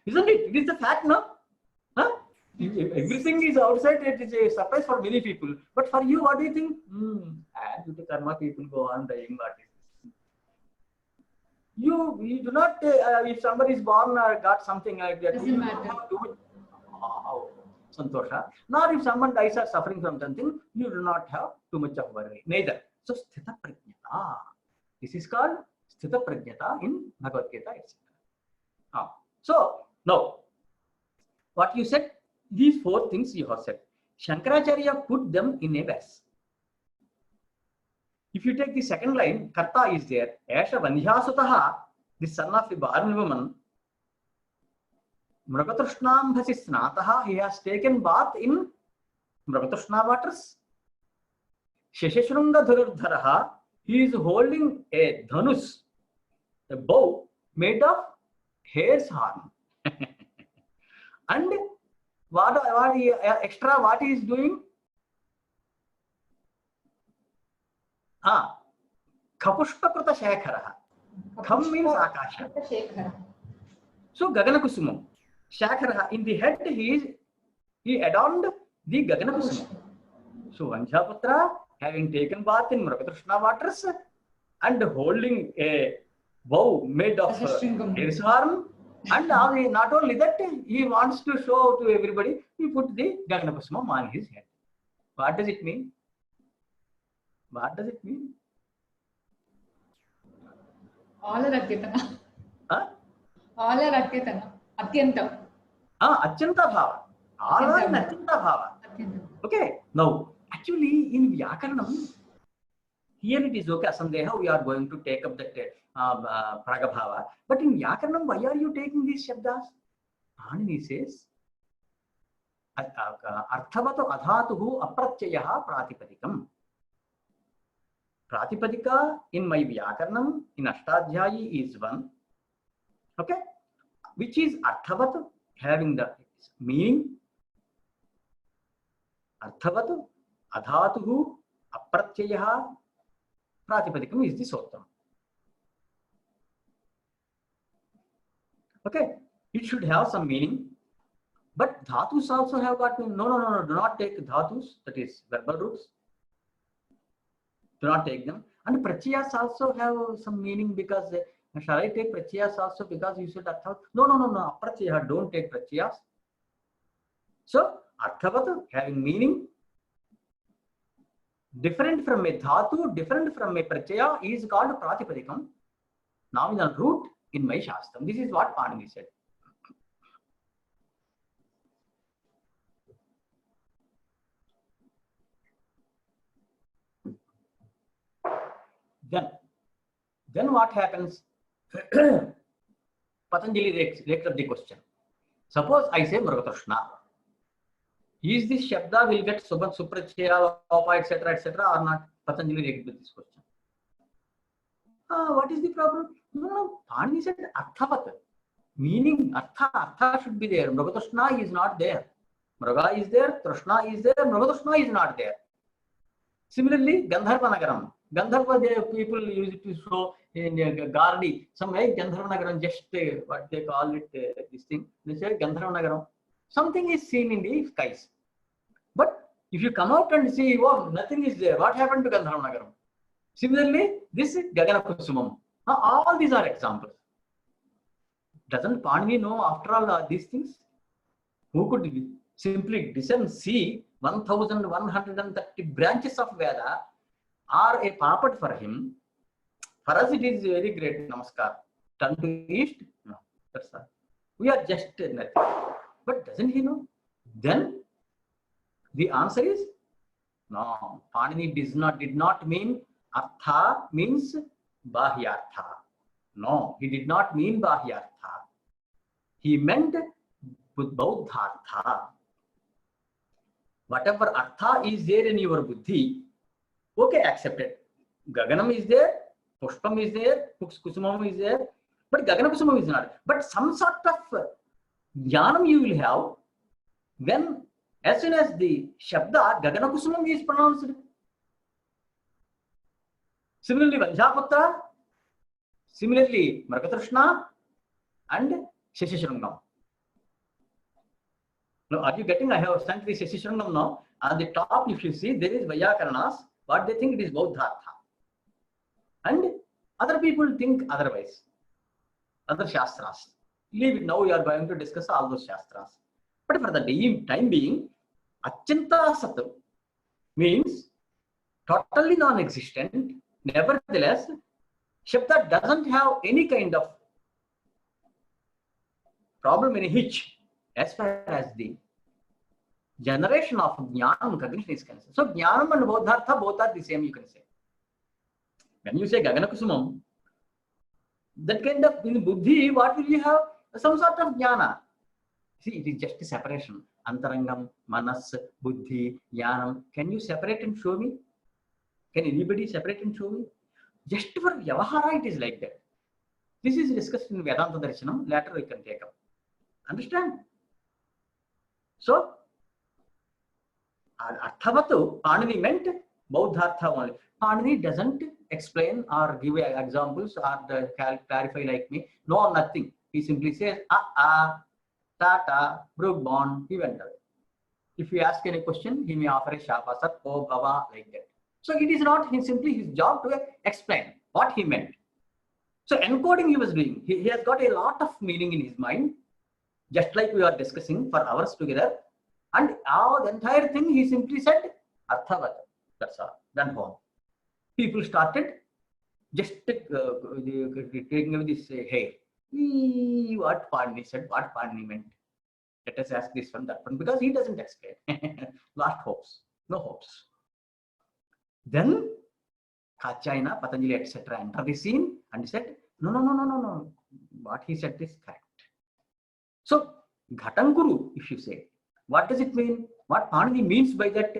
Isn't it? It is the fact, no? Huh? Everything is outside, it is a surprise for many people. But for you, what do you think? Due to karma, people go on dying. What is this? You do not, if somebody is born or got something like that, you don't have too much santosha. Nor if someone dies or suffering from something, you do not have too much of worry. Neither. So, sthita prajnata. This is called sthita prajnata in Bhagavad Gita, etc. So, now, what you said, these four things you have said. Shankaracharya put them in a vase. If you take the second line, Karta is there. Asha Vandhyasutaha, the son of a barren woman, Mragatrushnam Bhasisnataha, he has taken bath in Mragatrusna waters. Sheshashrunga Dhururdharaha, he is holding a dhanus, a bow made of hare's horn. And what extra what he is doing? Kapushpakrita Shekharaha. Kham means Akasha. So Gagana Kusumam. Shekharaha, in the head he adorned the Gagana Kusumam. So Vanjhaputra, having taken bath in Mragatrishna waters and holding a bow made of hare's horn, and not only that, he wants to show to everybody, he put the Gagana Kusumam on his head. What does it mean? What does it mean? All are Atyatana. All are Atyatana. Atyantam. Atyanta Bhava. All are in Atyanta Bhava. Okay. Now, actually, in Vyākaraṇam, here it is okay, Asandeha, we are going to take up that Pragabhava. But in Vyākaraṇam, why are you taking these Shabdas? Pāṇini says, Arthavato adhatuhu apratyayaha pratipadikam. Pratipadika in my Vyākaraṇam, in Ashtādhyāyī is one. Okay? Which is Arthavat, having the meaning. Arthavat, adhatuhu, apratyayaha, pratipadikam is the Sottam. Okay? It should have some meaning. But dhatus also have got meaning. No, do not take dhatus, that is verbal roots. Do not take them. And pratyayas also have some meaning because, shall I take pratyayas also because you said arthavat? No, apratyaya, don't take pratyayas. So, arthavat having meaning, different from a dhatu, different from a pratyaya is called pratipadikam. Nominal root in my Shastram. This is what Pāṇini said. Then what happens? Patanjali rakes up the question. Suppose I say Mragatrishna. Is this Shabda will get Subhat, Suprachaya, Opa, etc., or not? Patanjali rakes up this question. What is the problem? No, Pāṇini said Arthavat. Meaning, Artha should be there. Mragatrishna is not there. Mraga is there, Trishna is there, Mragatrishna is not there. Similarly, Gandharva Nagaram. Gandharva, people use it to show in Gardi. Some way Gandharva Nagaram, just what they call it, this thing. They say Gandharva Nagaram. Something is seen in the skies. But if you come out and see, oh, nothing is there. What happened to Gandharva Nagaram? Similarly, this is Gagana Kusumam. Now, all these are examples. Doesn't Pāṇini know after all these things? Who could simply discern, see 1130 branches of Veda are a papat for him? For us, it is very great. Namaskar. Turn to east. No, that's all. We are just nothing. But doesn't he know? Then the answer is no. Pāṇini did not mean artha means bahyartha. No, he did not mean bahyartha. He meant buddhartha. Whatever artha is there in your buddhi, okay, accept it. Gaganam is there, pushpam is there, kusumam is there, but gagana kusumam is not. But some sort of jnanam you will have when, as soon as the shabda gagana kusumam is pronounced. Similarly, Vanjhaputra, similarly, Margatrishna and Sheshishrangam. Now, are you getting? I have sent the Sheshishrangam now. On the top, if you see, there is Vyākaraṇas. What they think it is Bodhartha. And other people think otherwise. Other Shastras. Leave it now, we are going to discuss all those Shastras. But for the time being, Achanta Sat means totally non-existent. Nevertheless, Shabda doesn't have any kind of problem in a hitch as far as the generation of Jnanam cognition is concerned. So Jnanam and Bodhartha both are the same, you can say. When you say Gagana Kusumam, that kind of in Buddhi, what will you have? Some sort of Jnana. See, it is just a separation. Antarangam, Manas, Buddhi, Jnanam. Can you separate and show me? Can anybody separate and show me? Just for Vyavahara, it is like that. This is discussed in Vedanta Darshanam. Later we can take up. Understand? So, Arthavatu, Pāṇini meant Bodhartha only. Pāṇini doesn't explain or give examples or clarify like me. No, nothing. He simply says, Tata, Brooke he went away. If you ask any question, he may offer a Shapasat, Oh, Baba, like that. So it is not simply his job to explain what he meant. So encoding he was doing. He has got a lot of meaning in his mind, just like we are discussing for hours together. And the entire thing he simply said, Arthavat. That's all. Then home. People started just taking away this hair. What Pāṇini said, what Pāṇini meant. Let us ask this one, that one, because he doesn't explain. Lost hopes. No hopes. Then Katyayana, Patanjali, etc. entered the scene and said, no. What he said is correct. So, Ghatankuru, if you say, what does it mean? What Pāṇini means by that?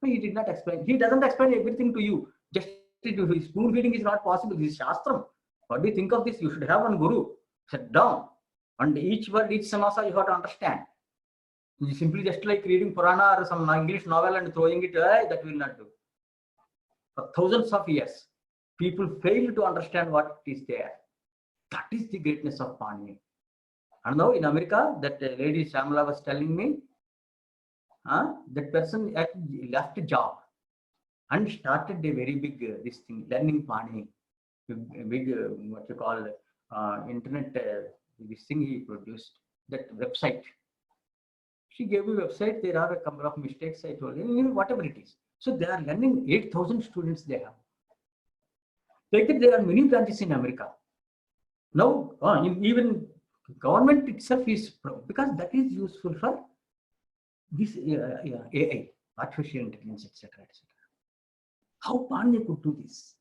He did not explain. He doesn't explain everything to you. Just spoon feeding is not possible. This is Shastram. What do you think of this? You should have one guru. Sit down. And each word, each samasa you have to understand. You simply just like reading Purana or some English novel and throwing it, that will not do. For thousands of years, people fail to understand what is there. That is the greatness of Pāṇini. And now in America, that lady Shamala was telling me, that person actually left a job and started a very big this thing, learning Pāṇini, big what you call internet this thing he produced, that website. She gave me a website. There are a couple of mistakes. I told you, whatever it is. So they are learning 8,000 students they have. Like that, there are many branches in America. Now, even government itself is, because that is useful for this AI, artificial intelligence, etc. etc. How Pāṇini could do this?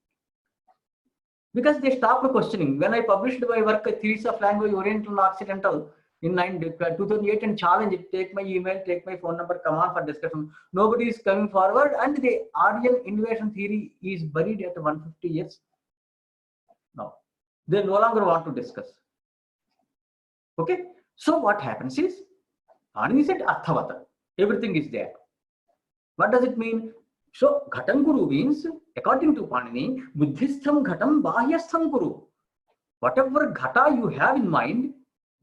Because they stopped questioning. When I published my work, Theories of Language, Oriental and Occidental, in 2008 and challenge it, take my email, take my phone number, come on for discussion. Nobody is coming forward, and the Aryan invasion theory is buried at 150 years. Now, they no longer want to discuss. Okay, so what happens is, Pāṇini said Arthavata. Everything is there. What does it mean? So, Ghatam Guru means, according to Pāṇini, Buddhistham Ghatam Bahyastham Guru. Whatever Ghata you have in mind,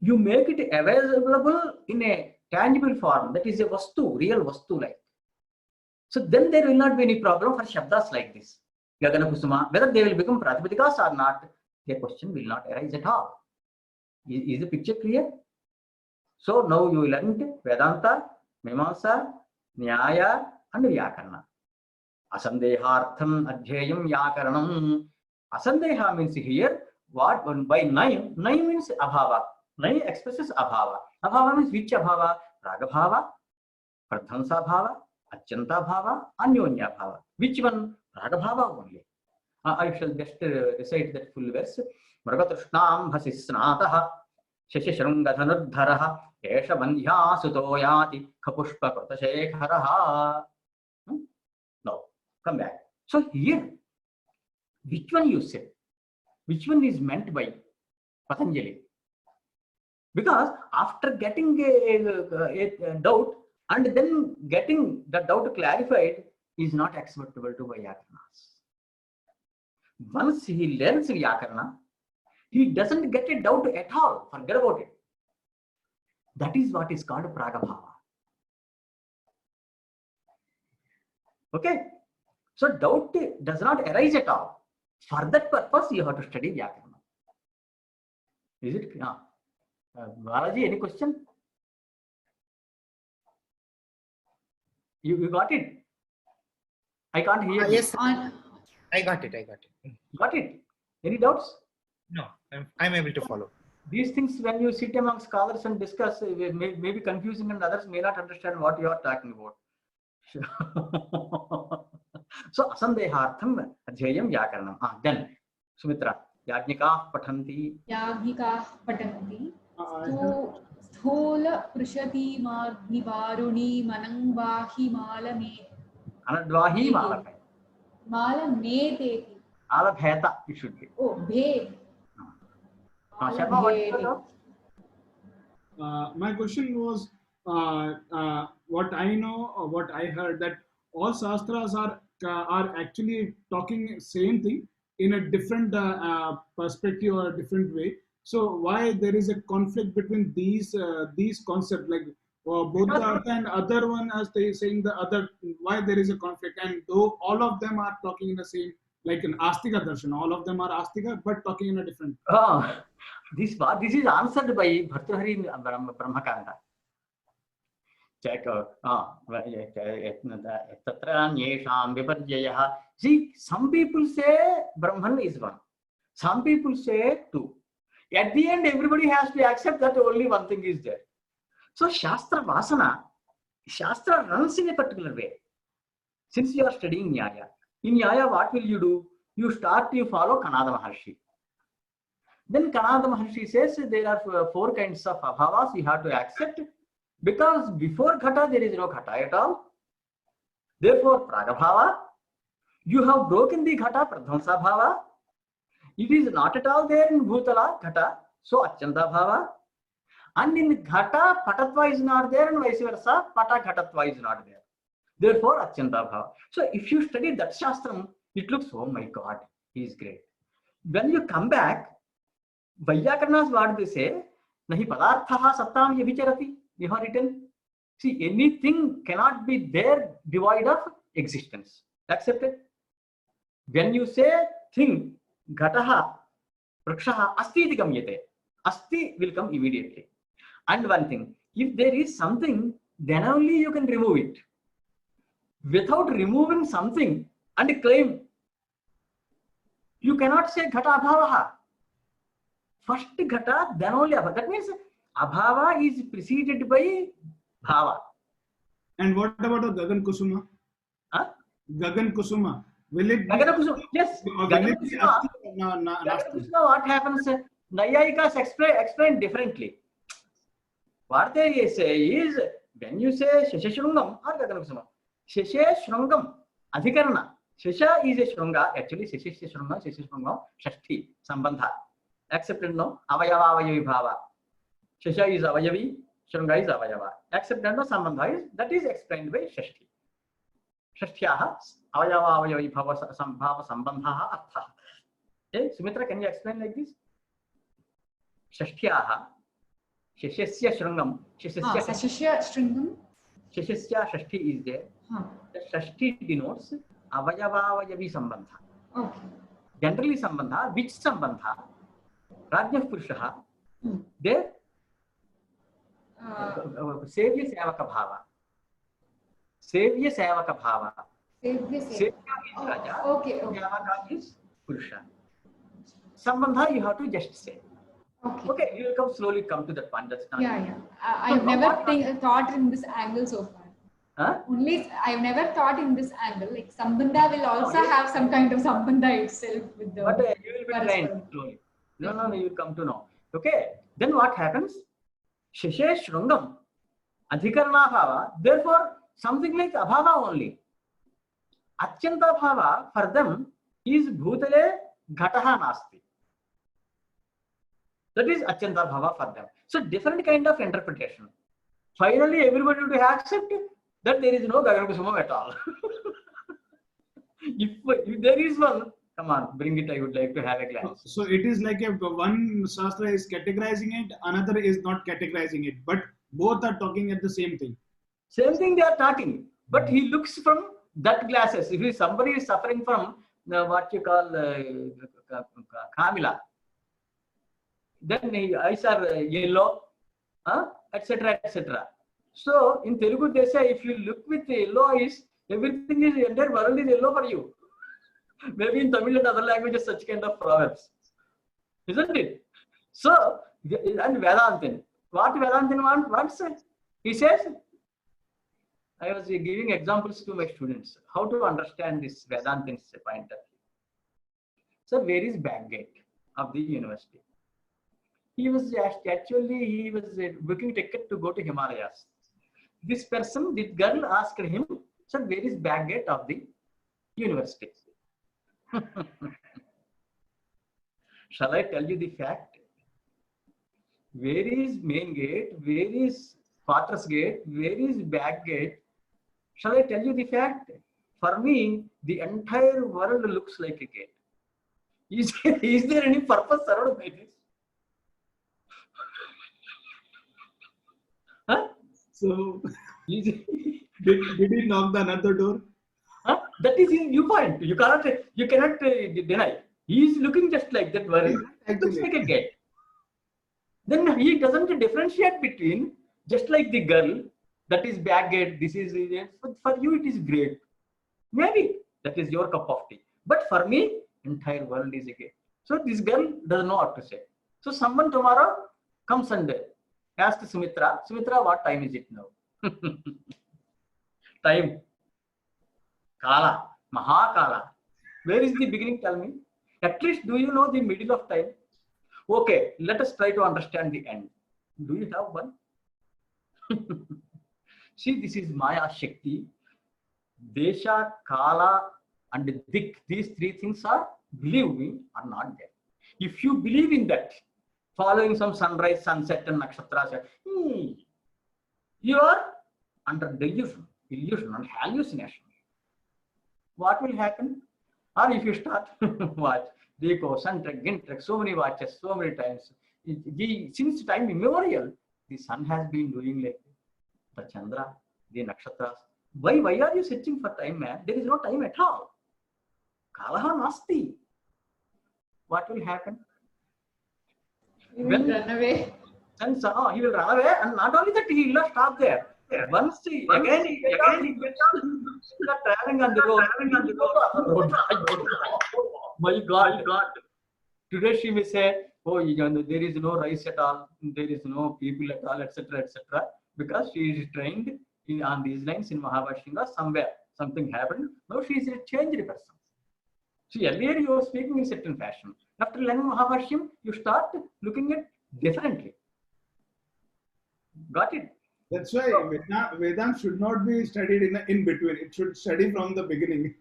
you make it available in a tangible form. That is a Vastu, real Vastu like. So then there will not be any problem for Shabdas like this. Gagana Kusuma, whether they will become Pratipadikas or not, their question will not arise at all. Is the picture clear? So now you learned Vedanta, Mimamsa, Nyaya and Vyākaraṇa. Asandehartham adhyayam Vyākaraṇam. Asandeha means here what by nine. Nine means abhava. Nine expresses abhava. Abhava means which abhava? Ragabhava, pradhansa bhava, achyanta bhava, anyonya bhava. Which one? Ragabhava only. I shall just recite that full verse. Mragatrushnam bhasisnataha shashashrungadhanurdharaha esha bandhya sutoyati kapushpa kratashekaraha. Now, come back. So here, which one you say? Which one is meant by Patanjali? Because after getting a doubt and then getting the doubt clarified is not acceptable to Vyākaraṇas. Once he learns Vyākaraṇa, he doesn't get a doubt at all. Forget about it. That is what is called Pragabhava. Okay? So doubt does not arise at all. For that purpose, you have to study Vyākaraṇa. Is it? Balaji, any question? You got it? I can't hear you. Yes, I got it. Got it? Any doubts? No, I'm able to follow. These things, when you sit among scholars and discuss, may be confusing and others may not understand what you are talking about. So, asandehartham adhyayam Vyākaraṇam. Then, Sumitra, Yajnikah pathanti. Yajnikah patanti. Sthola prishati margi varuni manangvahi malame. Anadvahi malame. Malamete. Alabheta, it should be. Oh, bhed. Sharma, what is your doubt? My question was, what I know or what I heard, that all shastras are actually talking same thing in a different perspective or a different way. So why there is a conflict between these concepts, like Buddha and other one as they saying the other, why there is a conflict? And though all of them are talking in the same, like an Astika darshan, all of them are Astika, but talking in a different. This is answered by Bhartrhari Brahmakanda. Check See, some people say Brahman is one. Some people say two. At the end, everybody has to accept that only one thing is there. So, Shastra Vasana, Shastra runs in a particular way. Since you are studying Nyaya, in Nyaya, what will you do? You follow Korada Maharshi. Then Korada Maharshi says there are four kinds of abhavas you have to accept. Because before Ghata, there is no Ghata at all. Therefore, Pragabhava, you have broken the Ghata, Pradhansa Bhava. It is not at all there in Bhutala, Ghata, so Achyanta Bhava. And in Ghata, Patatva is not there, and vice versa, Pata Ghatatva is not there. Therefore, Achyanta Bhava. So, if you study that Shastram, it looks, oh my God, he is great. When you come back, Vyākaraṇas, what they say, Nahi Padarthaha Sattam Yavicharati. You have written. See, anything cannot be there devoid of existence. Accepted? When you say thing, Ghataha, Prakshaha, Asti iti gamyate. Asti will come immediately. And one thing, if there is something, then only you can remove it. Without removing something and claim, you cannot say Ghata Abhavaha. First Ghata, then only Abhava. That means Abhava is preceded by Bhava. And what about a Gagan Kusuma? Huh? Gagan Kusuma. Will it be? Gagan Kusuma, yes. Gagan Kusuma, what happens? Nayayikas explain differently. What they say is, when you say Shashashrungam or Gagan Kusuma, Shashashrungam, Adhikarana. Shasha is a Shrunga, actually Shashashrungam, Shashti, Sambandha. Accepted, no? Avayava Avayavi Bhava. Shasha is Avayavi, Shrunga is Avayava. Accepted, no? Sambandha is, that is explained by Shashti. Shashtyaha, Avayava Avayavi Bhava Sambandha Artha. Okay, Sumitra, can you explain like this? Shashtyaha, Shashasya Shrungam, Shashasya Shrungam. Shashasya Shashti is there. The Shashti denotes Avayava Avayavi Sambandha. Okay. Generally Sambandha, which Sambandha? Rajna Purushaha, There, Sevya Sevaka Bhava. Sevya Sevaka Bhava. Sevya Sevya is Raja. Okay. Sevaka is Purusha. Sambandha you have to just say. Okay, you will slowly come to that point. That's not. Yeah. I've never thought in this angle so far. Only I've never thought in this angle. Like Sambandha will also have some kind of Sambandha itself with the. But you will be trained slowly. No, you will come to know. Okay, then what happens? Sheshe Shrungam, Adhikarana Bhava, therefore something like Abhava only. Achyanta Bhava for them is Bhutale Ghataha Nasti. That is Achyanta Bhava for them. So different kind of interpretation. Finally, everybody will accept that there is no Gaganakusumam at all. if there is one, come on, bring it. I would like to have a glance. So it is like one Shastra is categorizing it, another is not categorizing it, but both are talking at the same thing. Same thing they are talking, but he looks from that glasses. If somebody is suffering from what you call Kamila, then his eyes are yellow, etc., etc. So in Telugu they say, if you look with yellow eyes, everything is, entire world is yellow for you. Maybe in Tamil and other languages such kind of proverbs, isn't it? So, and Vedantin, what Vedantin wants? He says, I was giving examples to my students how to understand this Vedantin's point of view. So where is backgate of the university? He was booking ticket to go to Himalayas. This person, this girl asked him, sir, where is backgate of the university? Shall I tell you the fact? Where is main gate? Where is Fortress gate? Where is back gate? Shall I tell you the fact? For me, the entire world looks like a gate. Is there any purpose surrounded by this? So, did he knock the another door? That is his viewpoint. You cannot deny. He is looking just like that world. It looks like a gate. Then he doesn't differentiate between, just like the girl, that is back gate, this is, for you it is great. Maybe that is your cup of tea. But for me, entire world is a gate. So this girl doesn't know what to say. So someone tomorrow comes and asks Sumitra, what time is it now? Time. Kala, Mahakala. Where is the beginning? Tell me. At least do you know the middle of time? Okay, let us try to understand the end. Do you have one? See, this is Maya Shakti. Desha, Kala, and Dik. These three things are, believe me, are not there. If you believe in that, following some sunrise, sunset, and nakshatras, you are under delusion, illusion, and hallucination. What will happen? Or if you start watch, Deco, Suntrek, Gintrek, so many watches, so many times. Since time immemorial, the sun has been doing like the Chandra, the nakshatras. Why are you searching for time, man? There is no time at all. Kalaha nasti. What will happen? He will run away. And so, he will run away, and not only that, he will not stop there. Once he gets traveling on the road. My God. Today she may say, oh, there is no rice at all, there is no people at all, etc., etc. Because she is trained on these lines in Mahābhāṣyam somewhere. Something happened. Now she is a changed person. See, earlier you were speaking in certain fashion. After learning Mahābhāṣyam, you start looking at differently. Got it? That's why Vedanta should not be studied in between. It should study from the beginning.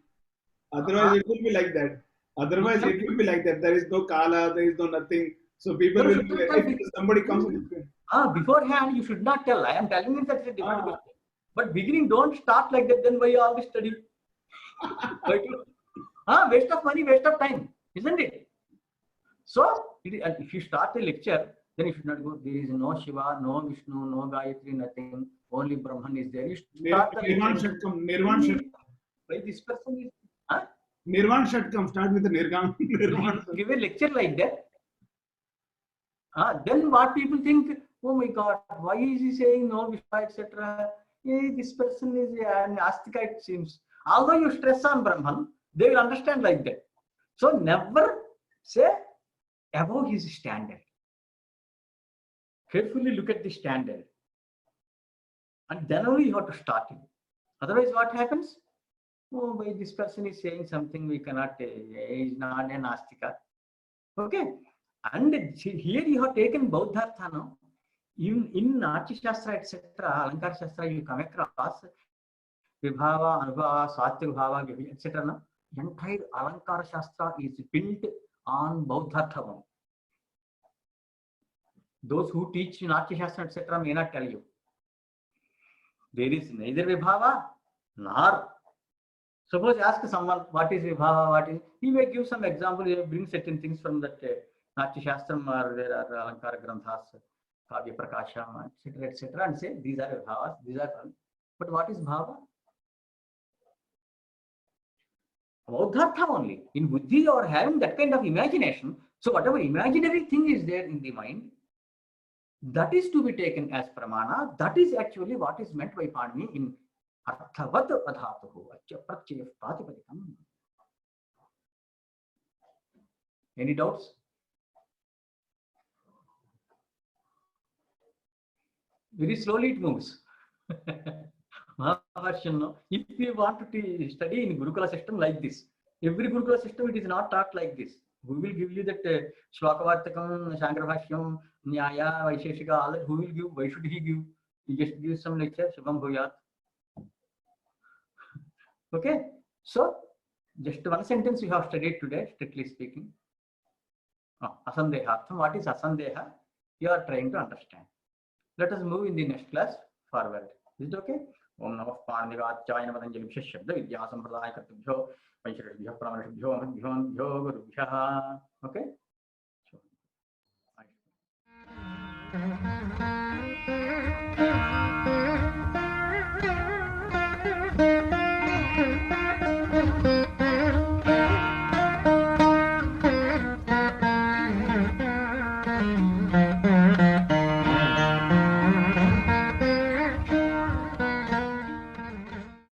Otherwise, it will be like that. Otherwise, it will be like that. There is no Kala, there is no nothing. So people will, if somebody comes in between. Beforehand, you should not tell. I am telling you that it's a different question. But beginning, don't start like that. Then why all this study? Waste of money, waste of time, isn't it? So, if you start a lecture, then you should not go, there is no Shiva, no Vishnu, no Gayatri, nothing. Only Brahman is there. You start Nirvana should come. Nirvana should come. Why this person is... Nirvana should come. Start with the Nirvana. Give a lecture like that. Then what people think, oh my God, why is he saying no Vishwa, etc. This person is an Astika, it seems. Although you stress on Brahman, they will understand like that. So never say above his standard. Carefully look at the standard. And then only you have to start it. Otherwise, what happens? Oh, why this person is saying something we cannot, he is not an Astika. Okay. And here you have taken Bodhartha, no? In Natya Shastra, etc., Alankara Shastra, you come across Vibhava, Anubhava, Satya Bhava, etc. No? Entire Alankara Shastra is built on Bodhartha. Those who teach Natya Shastra, etc., may not tell you. There is neither Vibhava nor. Suppose ask someone what is Vibhava, what is. He may give some example, he may bring certain things from that Natya Shastram, or there are Alankara Granthas, Kavya Prakasham, etc., and say these are Vibhavas, these are. But what is Bhava? Bodhartha only. In Buddhi, you are having that kind of imagination. So whatever imaginary thing is there in the mind, that is to be taken as pramana. That is actually what is meant by Pāṇini in Arthavat Adhatuhu Pratyaya Pratipadikam. Any doubts? Very slowly it moves. Mahābhāṣyam, if you want to study in Gurukula system like this, every Gurukula system it is not taught like this. Who will give you that Shlokavartakam, Shankarabhāṣyam, Nyaya, Vaisheshika, all that? Who will give? Why should he give? He just gives some lecture, Shubham Bhuyat. Okay, so just one sentence you have studied today, strictly speaking. Asandehatham. What is Asandeha? You are trying to understand. Let us move in the next class forward. Is it okay? Om Namah Pāṇini Vācāya Patanjali Shabda Vidya Sampradaya Kartubhyo Vaisheshibhyo Pramanashibhyo Madhyo Gurubhyaha. Okay?